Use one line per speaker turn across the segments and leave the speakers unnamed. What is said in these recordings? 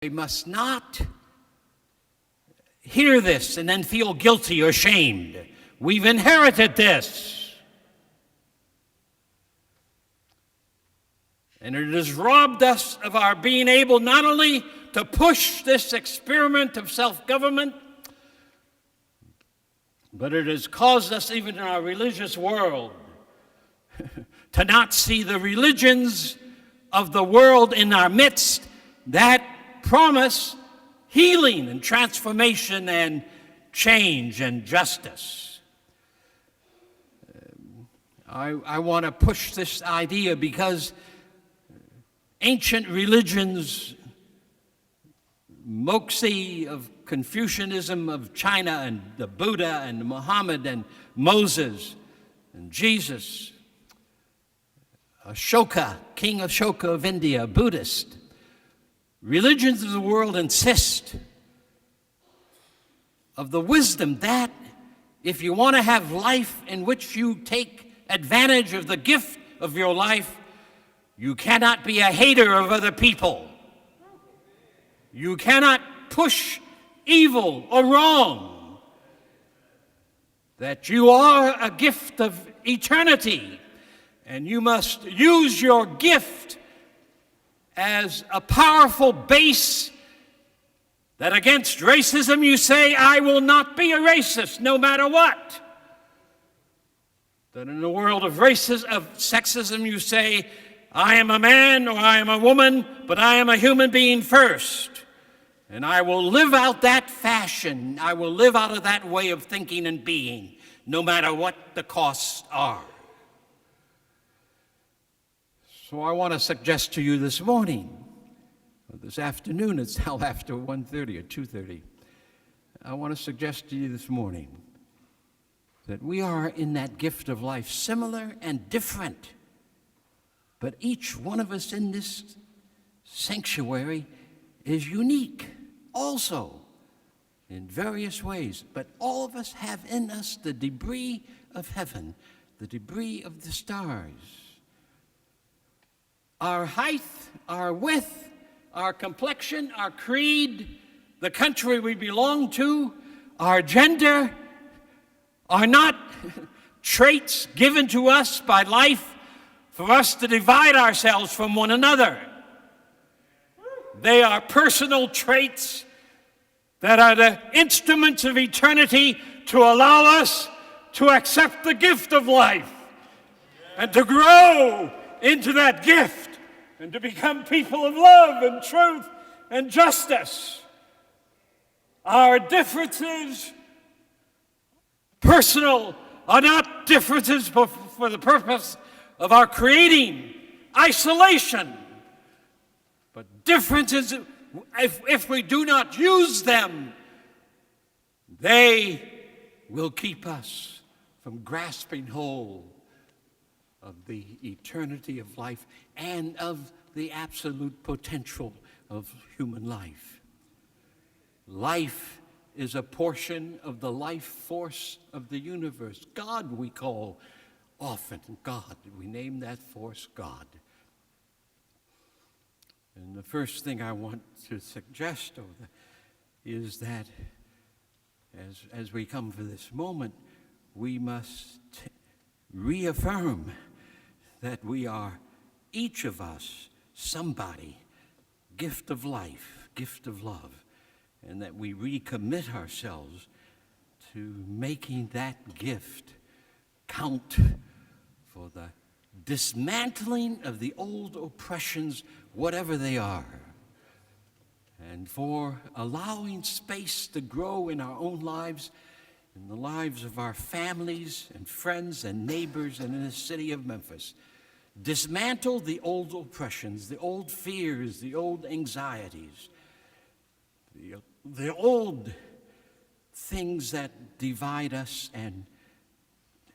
We must not hear this and then feel guilty or shamed. We've inherited this. And it has robbed us of our being able not only to push this experiment of self-government, but it has caused us, even in our religious world, to not see the religions of the world in our midst that promise healing and transformation and change and justice. I want to push this idea because ancient religions, Moxie of Confucianism of China and the Buddha and Muhammad and Moses and Jesus, Ashoka, King Ashoka of India, Buddhist. Religions of the world insist of the wisdom that if you want to have life in which you take advantage of the gift of your life, you cannot be a hater of other people. You cannot push evil or wrong. That you are a gift of eternity, and you must use your gift as a powerful base that against racism you say, I will not be a racist no matter what. That in the world of sexism you say, I am a man or I am a woman, but I am a human being first. And I will live out that fashion. I will live out of that way of thinking and being, no matter what the costs are. So I want to suggest to you this morning, or this afternoon, it's now after 1:30 or 2:30. I want to suggest to you this morning that we are in that gift of life similar and different. But each one of us in this sanctuary is unique also in various ways. But all of us have in us the debris of heaven, the debris of the stars. Our height, our width, our complexion, our creed, the country we belong to, our gender are not traits given to us by life for us to divide ourselves from one another. They are personal traits that are the instruments of eternity to allow us to accept the gift of life and to grow into that gift and to become people of love and truth and justice. Our differences, personal, are not differences for the purpose of our creating isolation, but differences, if we do not use them, they will keep us from grasping hold of the eternity of life and of the absolute potential of human life. Life is a portion of the life force of the universe. God we call often God. We name that force God. And the first thing I want to suggest is that as we come for this moment, we must reaffirm that we are, each of us, somebody, gift of life, gift of love, and that we recommit ourselves to making that gift count for the dismantling of the old oppressions, whatever they are, and for allowing space to grow in our own lives, in the lives of our families and friends and neighbors and in the city of Memphis. Dismantle the old oppressions, the old fears, the old anxieties, the old things that divide us and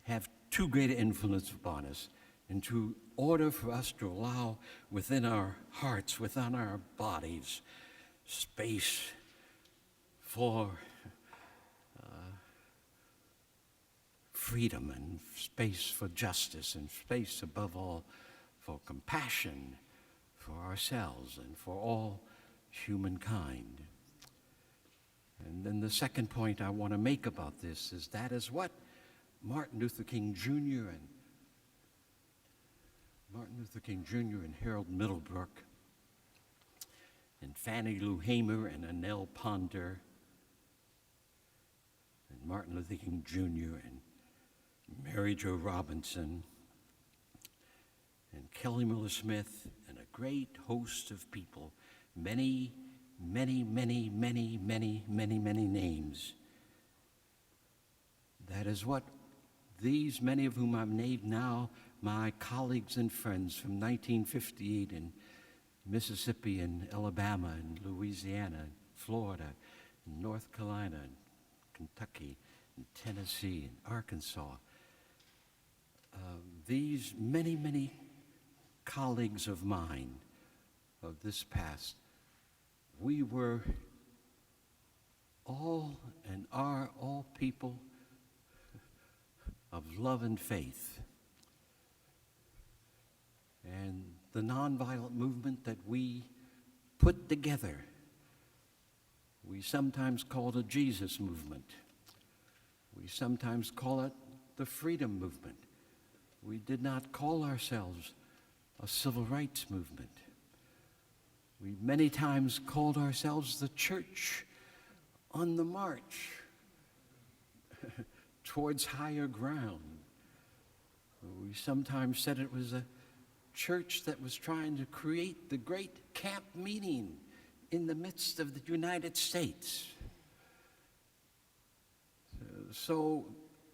have too great an influence upon us, in order for us to allow within our hearts, within our bodies, space for freedom and space for justice and space above all for compassion for ourselves and for all humankind. And then the second point I want to make about this is that is what Martin Luther King Jr. and Harold Middlebrook and Fannie Lou Hamer and Annelle Ponder and Martin Luther King Jr. and Mary Jo Robinson and Kelly Miller Smith and a great host of people, many names. That is what these, many of whom I've named now, my colleagues and friends from 1958 in Mississippi and Alabama and Louisiana and Florida and North Carolina and Kentucky and Tennessee and Arkansas. These many colleagues of mine of this past, we were all and are all people of love and faith. And the nonviolent movement that we put together, we sometimes call it a Jesus movement. We sometimes call it the freedom movement. We did not call ourselves a civil rights movement. We many times called ourselves the church on the march towards higher ground. We sometimes said it was a church that was trying to create the great camp meeting in the midst of the United States. So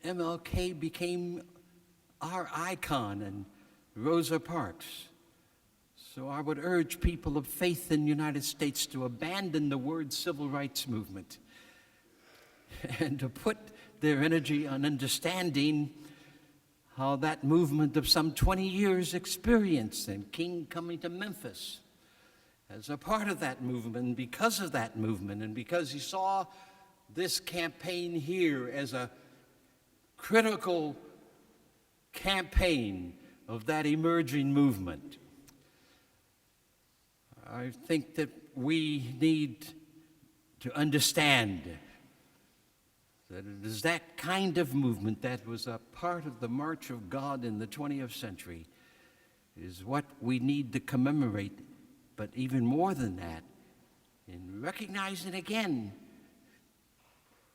MLK became our icon and Rosa Parks. So I would urge people of faith in the United States to abandon the word civil rights movement and to put their energy on understanding how that movement of some 20 years experience and King coming to Memphis as a part of that movement. And because of that movement and because he saw this campaign here as a critical campaign of that emerging movement, I think that we need to understand that it is that kind of movement that was a part of the march of God in the 20th century is what we need to commemorate, but even more than that, in recognizing again,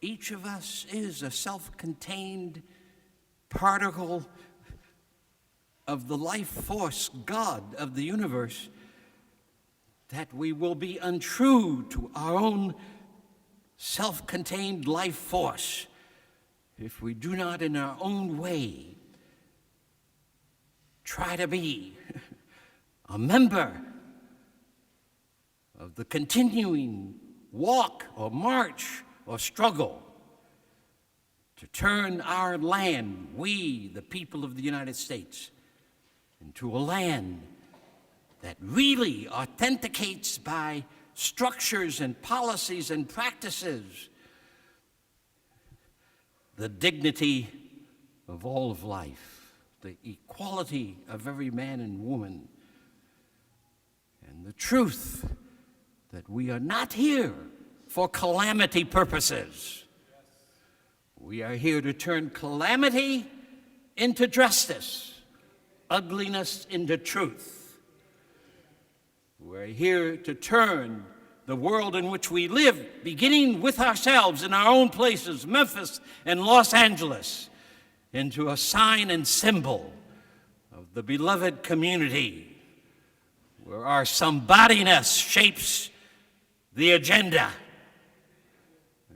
each of us is a self-contained particle of the life force, God of the universe, that we will be untrue to our own self-contained life force if we do not in our own way try to be a member of the continuing walk or march or struggle to turn our land, we, the people of the United States, into a land that really authenticates by structures and policies and practices the dignity of all of life, the equality of every man and woman, and the truth that we are not here for calamity purposes. We are here to turn calamity into justice, ugliness into truth. We're here to turn the world in which we live, beginning with ourselves in our own places, Memphis and Los Angeles, into a sign and symbol of the beloved community where our somebodyness shapes the agenda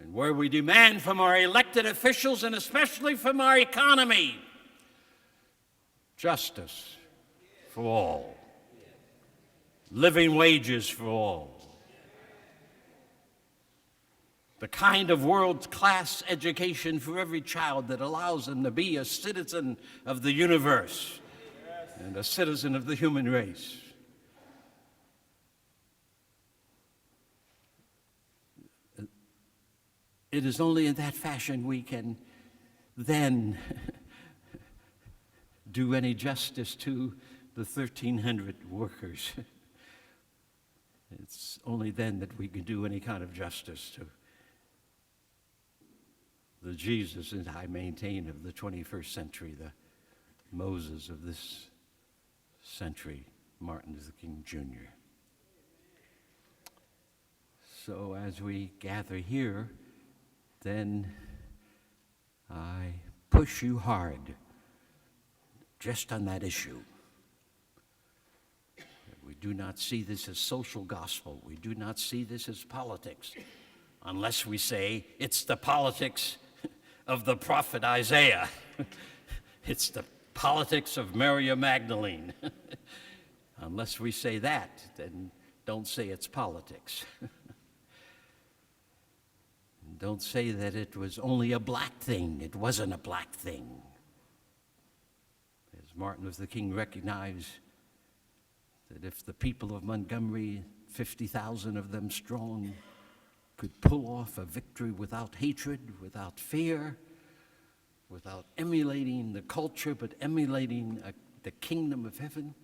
and where we demand from our elected officials and especially from our economy justice for all. Living wages for all. The kind of world-class education for every child that allows them to be a citizen of the universe and a citizen of the human race. It is only in that fashion we can then do any justice to the 1,300 workers It's only then that we can do any kind of justice to the Jesus that I maintain of the 21st century, the Moses of this century, Martin Luther King Jr. So as we gather here, then I push you hard just on that issue. We do not see this as social gospel. We do not see this as politics, unless we say it's the politics of the prophet Isaiah. It's the politics of Mary Magdalene. Unless we say that, then don't say it's politics. Don't say that it was only a black thing. It wasn't a black thing. As Martin Luther King recognized, that if the people of Montgomery, 50,000 of them strong, could pull off a victory without hatred, without fear, without emulating the culture, but emulating the kingdom of heaven,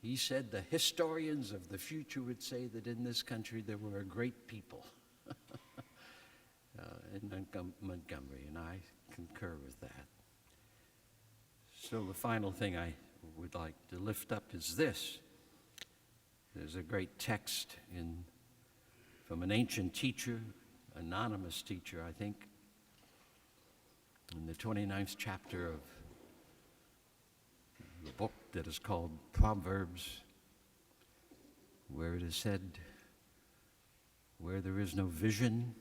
he said the historians of the future would say that in this country there were a great people in Montgomery, and I concur with that. So the final thing I would like to lift up is this. There's a great text from an ancient teacher, anonymous teacher, I think, in the 29th chapter of the book that is called Proverbs, where it is said, where there is no vision,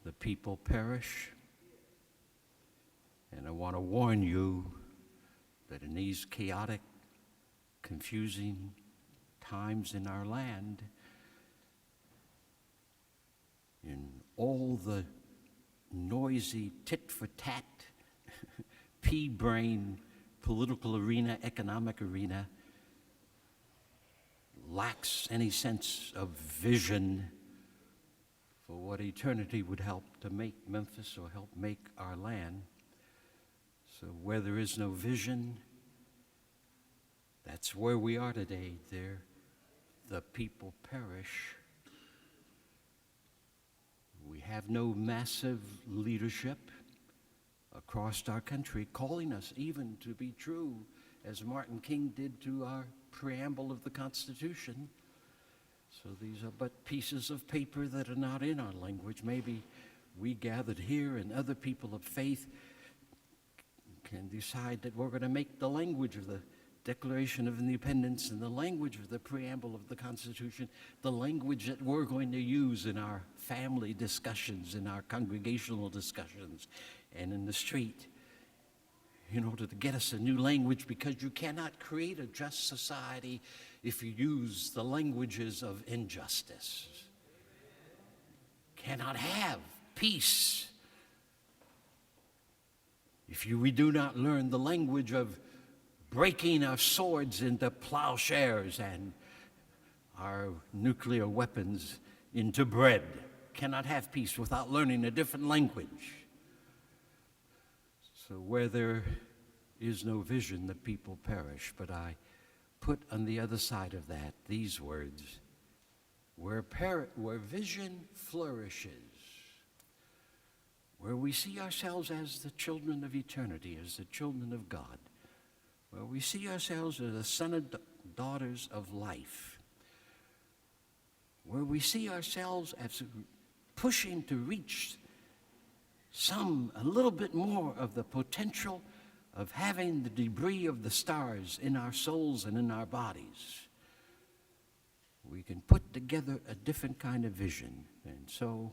the people perish. And I want to warn you that in these chaotic, confusing times in our land, in all the noisy tit-for-tat, pea-brain political arena, economic arena, lacks any sense of vision for what eternity would help to make Memphis or help make our land. So where there is no vision, that's where we are today. There, the people perish. We have no massive leadership across our country calling us even to be true, as Martin King did to our preamble of the Constitution. So these are but pieces of paper that are not in our language. Maybe we gathered here and other people of faith can decide that we're going to make the language of the Declaration of Independence and the language of the preamble of the Constitution the language that we're going to use in our family discussions, in our congregational discussions, and in the street in order to get us a new language, because you cannot create a just society if you use the languages of injustice. Cannot have peace if we do not learn the language of breaking our swords into plowshares and our nuclear weapons into bread. Cannot have peace without learning a different language. So where there is no vision, the people perish. But I put on the other side of that these words: where vision flourishes, where we see ourselves as the children of eternity, as the children of God, where we see ourselves as the sons and daughters of life, where we see ourselves as pushing to reach a little bit more of the potential of having the debris of the stars in our souls and in our bodies, we can put together a different kind of vision. And so,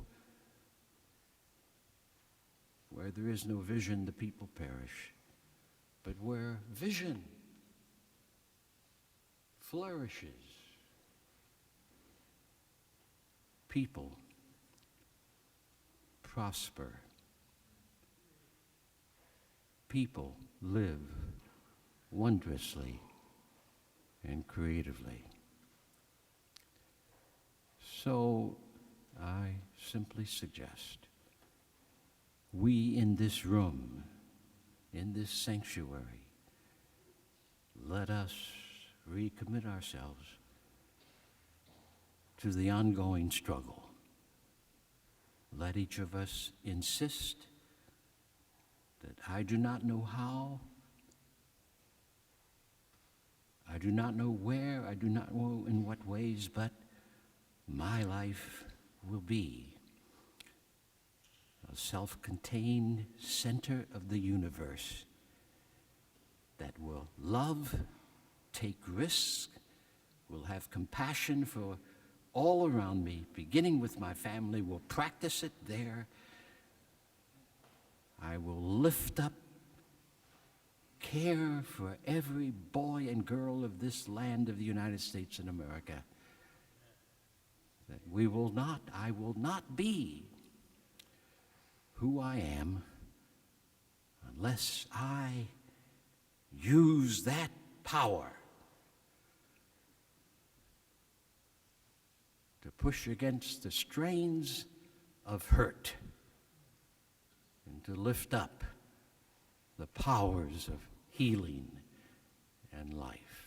where there is no vision, the people perish. But where vision flourishes, people prosper. People live wondrously and creatively. So I simply suggest we in this room, in this sanctuary, let us recommit ourselves to the ongoing struggle. Let each of us insist that I do not know how, I do not know where, I do not know in what ways, but my life will be a self-contained center of the universe that will love, take risks, will have compassion for all around me, beginning with my family, will practice it there. I will lift up, care for every boy and girl of this land of the United States and America. That I will not be who I am unless I use that power to push against the strains of hurt and to lift up the powers of healing and life.